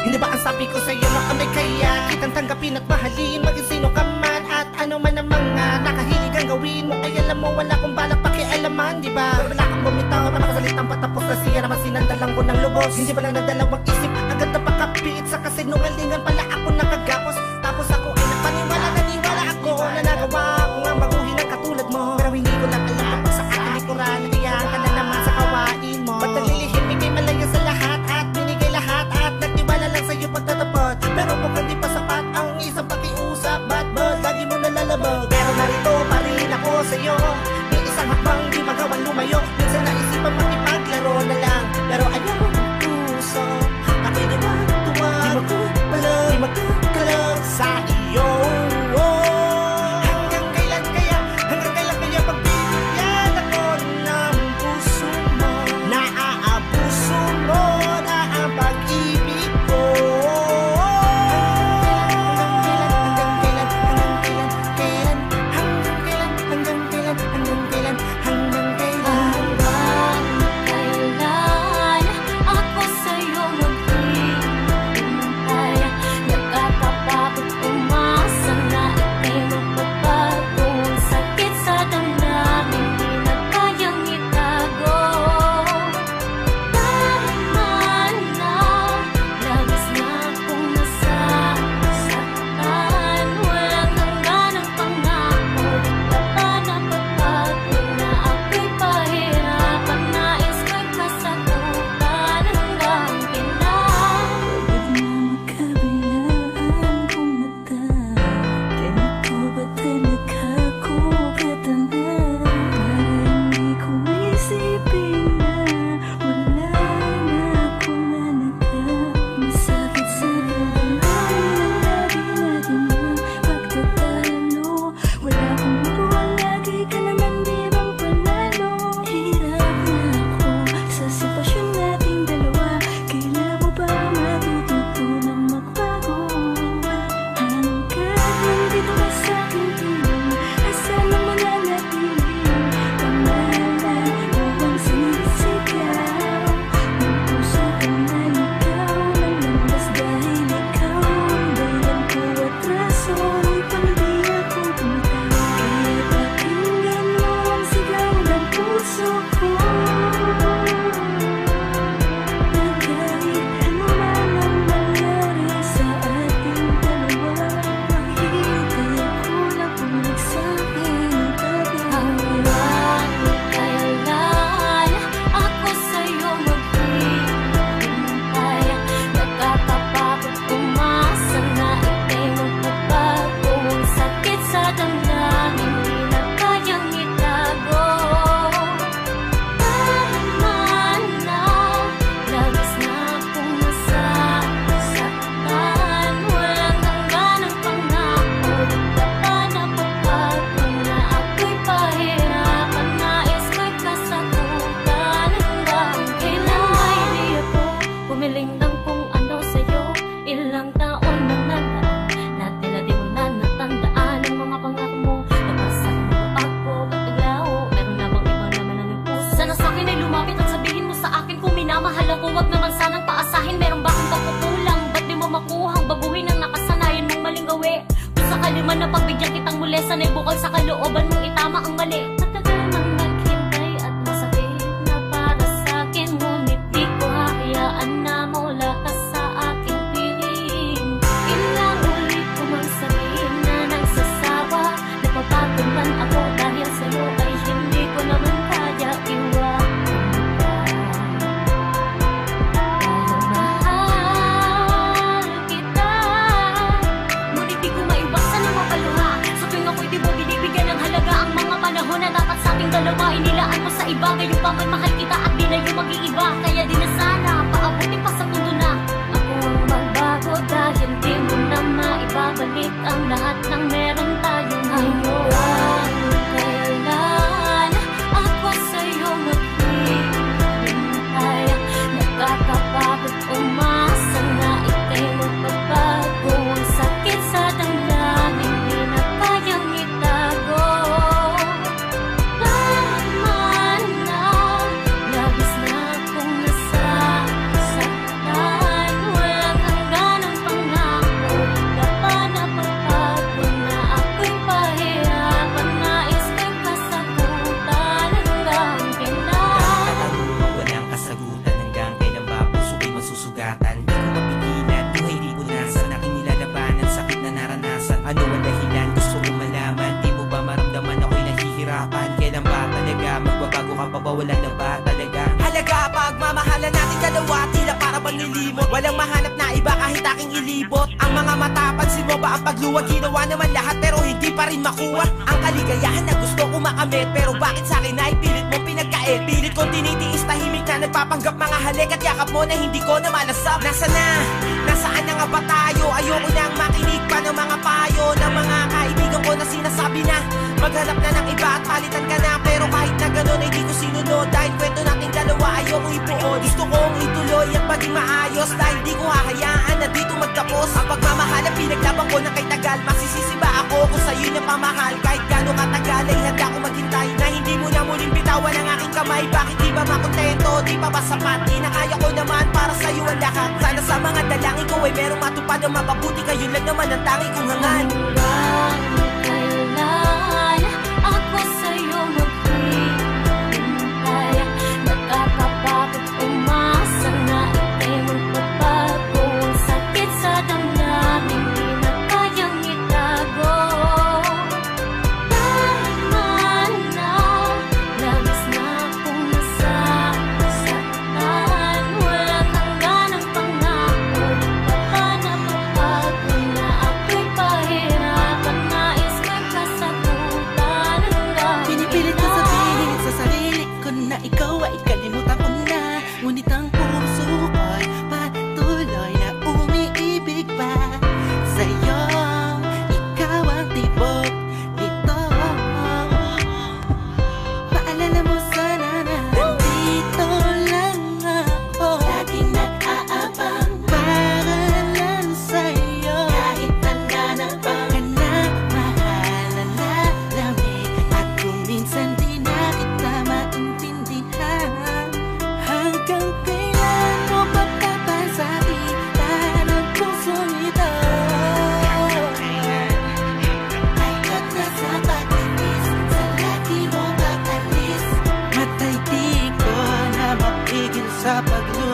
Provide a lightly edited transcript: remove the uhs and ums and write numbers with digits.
Hindi ba ang sabi ko sa'yo na kami kaya kitang tanggapin at mahalin, maging sino ka man at ano man ang mga nakahilig ang gawin mo. Ay alam mo wala kong balak pakialaman, di ba? Pero wala kang bumitaw na makasalitang patapos na siya naman sinandalang ko ng lubos. Hindi ba lang nagdalawang isip agad na pagkapit sa kasinungalingan pala ako nakagapos. Tapos ako ay naniwala ako na nagawa ko nga baguhin ang katulad mo. Pero hindi ko lang alam kapag sa aking likuran nagayaan ka na naman sa kawain mo. Ba't naglilihim ikay malaya sa lahat at binigay lahat at nagtiwala lang sa'yo pagtatapot. Pero mukhang di pa sapat ang isang pakiusap, ba't lagi mo nalalabag? Pero narito pa rin ako sa'yo, may isang hakbang di magawang lumayo. Minsan naisipan makipaglaro na lang, pero ayaw mo ng puso. Ako'y di matuwa, di magkakalab sa iyo. Hanggang kailan kaya pagbibigyan ako ng puso mo? Naaabuso mo na ang pag-ibig ko. man na pagbigyan kitang muli, sana'y bukal sa kalooban mong itama ang mali. Matagal nang naghintay at masakit na para sa'kin, ngunit di ko hahayaan na mawala ka sa aking piling. Ilang ulit ko mang sabihin na nagsasawa, napapagod man ako dahil sa'yo ay hindi ko naman kaya iwan. Panahon na dapat sa ating dalawa, inilaan mo sa iba. Ngayon pa may mahal kita at di na yung mag-iiba. Kaya di na sana paabutin pa sa mundo na ako ang magbago, dahil di mo na maibabalik ang lahat ng meron tayong ngayon. Kailan ako sa'yo maghihintay, nakakapagod umasa na ika'y magbabago. Ang sakit sa damdamin, di na kayang itago. malimot. Walang mahanap na iba kahit aking ilibot. Ang mga mata, pansin mo ba ang pagluwag? Ginawa naman lahat pero hindi pa rin makuha ang kaligayahan na gusto ko makamit. Pero bakit sa akin ay pilit mo pinagkait? Pilit kong tinitiis, tahimik na nagpapanggap mga halik at yakap mo na hindi ko na malasap. Nasaan na nga ba tayo? Ayoko nang makinig pa ng mga payo ng mga kaibigan ko na sinasabi na maghanap na ng iba at palitan ka na. Pero kahit na ganun ay di ko sinunod, dahil kwento nating dalawa ayoko ibuo. Gusto kong ituloy at maging maayos, dahil di ko hahayaan na dito magtapos ang pagmamahal na pinaglaban ko na kay tagal. Masisisi ba ako kung sa'yo na pamahal? Kahit gano'ng katagal ay handa ko maghintay na hindi mo na muling bitawan ang aking kamay. Bakit di ba makontento? Di pa ba sapat? Di na kaya ko naman para sa'yo ang lahat. Sana sa mga dalangin ko ay merong matupad na mapabuti. Kayo lang naman ang tangi kong hangan. Kailan ako sa'yo maghihintay? Nakakapagod umasa na ika'y magbabago. Ang sakit sa damdamin di na kayang itago. Tama na, labis na akong nasasaktan. Walang hangganang pangako, di pa ba napapago na ako'y pahirapan? Nais ko'y kasagutan hanggang Pinipilit ko sabihin sa sarili ko na ikaw ay kalimutan ko na. Ngunit ang puso ko'y patuloy na umiibig pa sa'yo. Ikaw ang tibok nito. Paalala mo sana na nandito lang ako, laging nag-aabang para lang sa'yo. Kahit tanda na ba ka na mahal na nalamig, at kung minsan di na kita maintindihan. Hanggang kailan mo papapasakitan ang pusong ito? Hanggat nasa pag-inis, sa lagi mo pag-alis, matay di ko na mapigil sa pagluto.